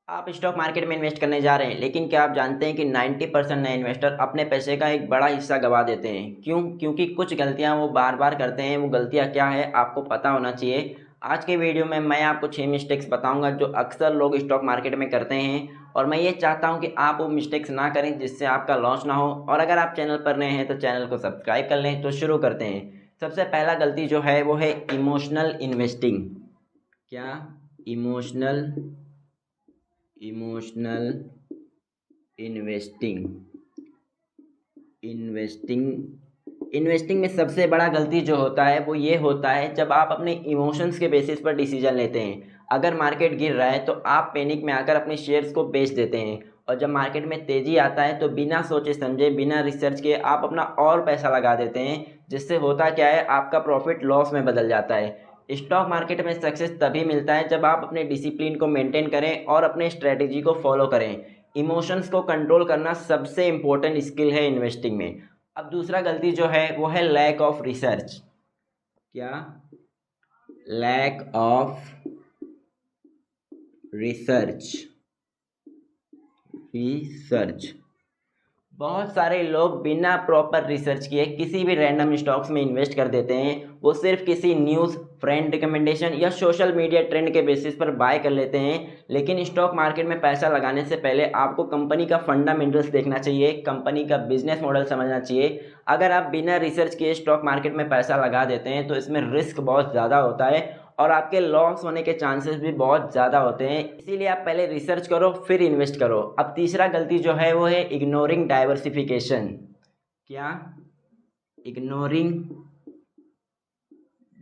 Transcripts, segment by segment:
आप stock market में invest करने जा रहे हैं, लेकिन क्या आप जानते हैं कि 90% नए इन्वेस्टर अपने पैसे का एक बड़ा हिस्सा गवा देते हैं। क्यों? क्योंकि कुछ गलतियां वो बार बार करते हैं। वो गलतियां क्या है आपको पता होना चाहिए। आज के वीडियो में मैं आपको 6 मिस्टेक्स बताऊंगा जो अक्सर लोग स्टॉक मार्केट में करते हैं, और मैं ये चाहता हूं कि आप वो मिस्टेक्स ना करें जिससे आपका लॉस ना हो। और अगर आप चैनल पर नए हैं तो चैनल को सब्सक्राइब कर लें। तो शुरू करते हैं। सबसे पहला गलती जो है वो है इमोशनल इन्वेस्टिंग। क्या? Emotional emotional investing. इन्वेस्टिंग में सबसे बड़ा गलती जो होता है वो ये होता है जब आप अपने इमोशंस के बेसिस पर डिसीजन लेते हैं। अगर मार्केट गिर रहा है तो आप पैनिक में आकर अपने शेयर्स को बेच देते हैं, और जब मार्केट में तेज़ी आता है तो बिना सोचे समझे बिना रिसर्च किए आप अपना और पैसा लगा देते हैं, जिससे होता क्या है आपका प्रॉफिट लॉस में बदल जाता है। स्टॉक मार्केट में सक्सेस तभी मिलता है जब आप अपने डिसिप्लिन को मेंटेन करें और अपने स्ट्रेटेजी को फॉलो करें। इमोशंस को कंट्रोल करना सबसे इम्पोर्टेंट स्किल है इन्वेस्टिंग में। अब दूसरा गलती जो है वो है लैक ऑफ रिसर्च। क्या? Lack of research. रिसर्च बहुत सारे लोग बिना प्रॉपर रिसर्च किए किसी भी रैंडम स्टॉक्स में इन्वेस्ट कर देते हैं। वो सिर्फ किसी न्यूज़, फ्रेंड रिकमेंडेशन या सोशल मीडिया ट्रेंड के बेसिस पर बाय कर लेते हैं। लेकिन स्टॉक मार्केट में पैसा लगाने से पहले आपको कंपनी का फंडामेंटल्स देखना चाहिए, कंपनी का बिजनेस मॉडल समझना चाहिए। अगर आप बिना रिसर्च किए स्टॉक मार्केट में पैसा लगा देते हैं तो इसमें रिस्क बहुत ज़्यादा होता है, और आपके लॉस होने के चांसेस भी बहुत ज़्यादा होते हैं। इसीलिए आप पहले रिसर्च करो फिर इन्वेस्ट करो। अब तीसरा गलती जो है वो है इग्नोरिंग डाइवर्सिफिकेशन। क्या? Ignoring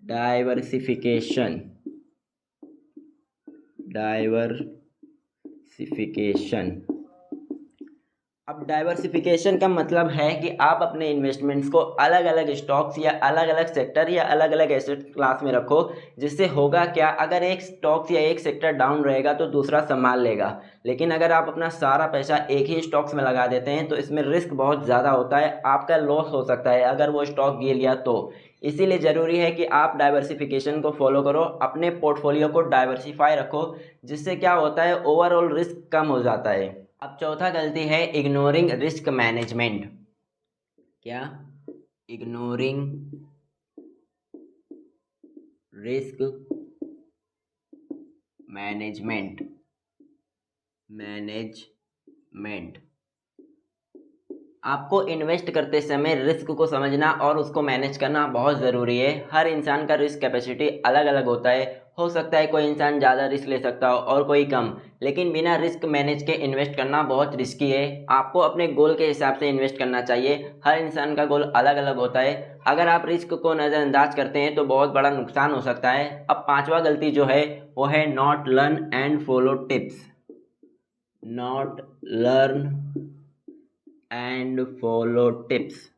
diversification. डाइवर्सिफिकेशन अब डाइवर्सिफिकेशन का मतलब है कि आप अपने इन्वेस्टमेंट्स को अलग अलग स्टॉक्स या अलग अलग सेक्टर या अलग अलग एसेट क्लास में रखो। जिससे होगा क्या, अगर एक स्टॉक्स या एक सेक्टर डाउन रहेगा तो दूसरा संभाल लेगा। लेकिन अगर आप अपना सारा पैसा एक ही स्टॉक्स में लगा देते हैं तो इसमें रिस्क बहुत ज़्यादा होता है, आपका लॉस हो सकता है अगर वो स्टॉक गिर गया तो। इसीलिए ज़रूरी है कि आप डाइवर्सिफिकेशन को फॉलो करो, अपने पोर्टफोलियो को डाइवर्सिफाई रखो, जिससे क्या होता है ओवरऑल रिस्क कम हो जाता है। अब चौथा गलती है इग्नोरिंग रिस्क मैनेजमेंट। क्या? Ignoring risk management. मैनेजमेंट आपको इन्वेस्ट करते समय रिस्क को समझना और उसको मैनेज करना बहुत ज़रूरी है। हर इंसान का रिस्क कैपेसिटी अलग अलग होता है। हो सकता है कोई इंसान ज़्यादा रिस्क ले सकता हो और कोई कम, लेकिन बिना रिस्क मैनेज के इन्वेस्ट करना बहुत रिस्की है। आपको अपने गोल के हिसाब से इन्वेस्ट करना चाहिए। हर इंसान का गोल अलग अलग होता है। अगर आप रिस्क को नज़रअंदाज करते हैं तो बहुत बड़ा नुकसान हो सकता है। अब पांचवा गलती जो है वो है not learn and follow tips. Not learn and follow tips.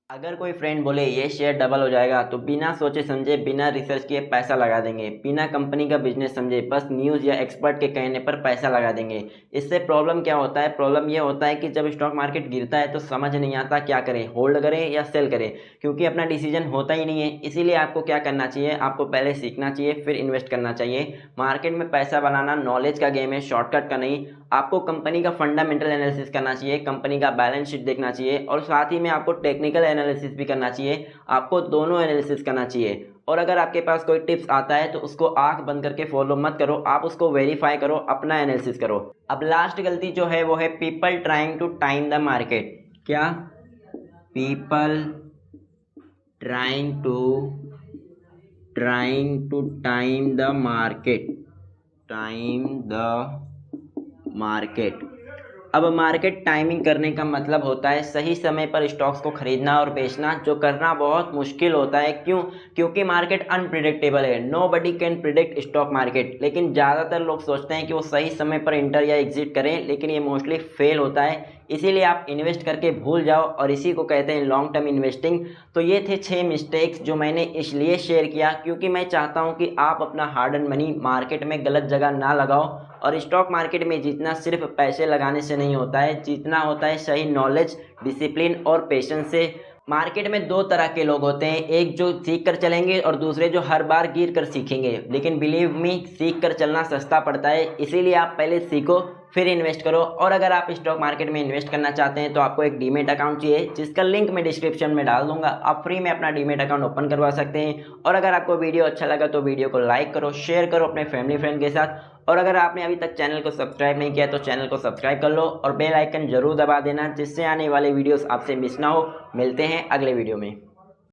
अगर कोई फ्रेंड बोले ये शेयर डबल हो जाएगा तो बिना सोचे समझे बिना रिसर्च किए पैसा लगा देंगे, बिना कंपनी का बिजनेस समझे बस न्यूज़ या एक्सपर्ट के कहने पर पैसा लगा देंगे। इससे प्रॉब्लम क्या होता है? प्रॉब्लम ये होता है कि जब स्टॉक मार्केट गिरता है तो समझ नहीं आता क्या करें, होल्ड करें या सेल करें, क्योंकि अपना डिसीजन होता ही नहीं है। इसीलिए आपको क्या करना चाहिए, आपको पहले सीखना चाहिए फिर इन्वेस्ट करना चाहिए। मार्केट में पैसा बनाना नॉलेज का गेम है, शॉर्टकट का नहीं। आपको कंपनी का फंडामेंटल एनालिसिस करना चाहिए, कंपनी का बैलेंस शीट देखना चाहिए, और साथ ही में आपको टेक्निकल एनालिसिस भी करना चाहिए। आपको दोनों एनालिसिस करना चाहिए। और अगर आपके पास कोई टिप्स आता है तो उसको आंख बंद करके फॉलो मत करो, आप उसको वेरीफाई करो, अपना एनालिसिस करो। अब लास्ट गलती जो है वो है people trying to time the market. क्या? People trying to time the market. अब मार्केट टाइमिंग करने का मतलब होता है सही समय पर स्टॉक्स को खरीदना और बेचना, जो करना बहुत मुश्किल होता है। क्यों? क्योंकि मार्केट अनप्रिडिक्टेबल है। Nobody can predict stock market. लेकिन ज़्यादातर लोग सोचते हैं कि वो सही समय पर इंटर या एग्जिट करें, लेकिन ये मोस्टली फेल होता है। इसीलिए आप इन्वेस्ट करके भूल जाओ, और इसी को कहते हैं लॉन्ग टर्म इन्वेस्टिंग। तो ये थे 6 मिस्टेक्स जो मैंने इसलिए शेयर किया क्योंकि मैं चाहता हूँ कि आप अपना हार्ड एंड मनी मार्केट में गलत जगह ना लगाओ। और स्टॉक मार्केट में जीतना सिर्फ पैसे लगाने से नहीं होता है, जीतना होता है सही नॉलेज, डिसिप्लिन और पेशेंस से। मार्केट में दो तरह के लोग होते हैं, एक जो सीख कर चलेंगे और दूसरे जो हर बार गिर कर सीखेंगे। लेकिन बिलीव मी, सीख कर चलना सस्ता पड़ता है, इसीलिए आप पहले सीखो फिर इन्वेस्ट करो। और अगर आप स्टॉक मार्केट में इन्वेस्ट करना चाहते हैं तो आपको एक डीमेट अकाउंट चाहिए, जिसका लिंक मैं डिस्क्रिप्शन में डाल दूंगा। आप फ्री में अपना डीमेट अकाउंट ओपन करवा सकते हैं। और अगर आपको वीडियो अच्छा लगा तो वीडियो को लाइक करो, शेयर करो अपने फैमिली फ्रेंड के साथ। और अगर आपने अभी तक चैनल को सब्सक्राइब नहीं किया तो चैनल को सब्सक्राइब कर लो और बेल आइकन जरूर दबा देना, जिससे आने वाले वीडियोस आपसे मिस ना हो। मिलते हैं अगले वीडियो में।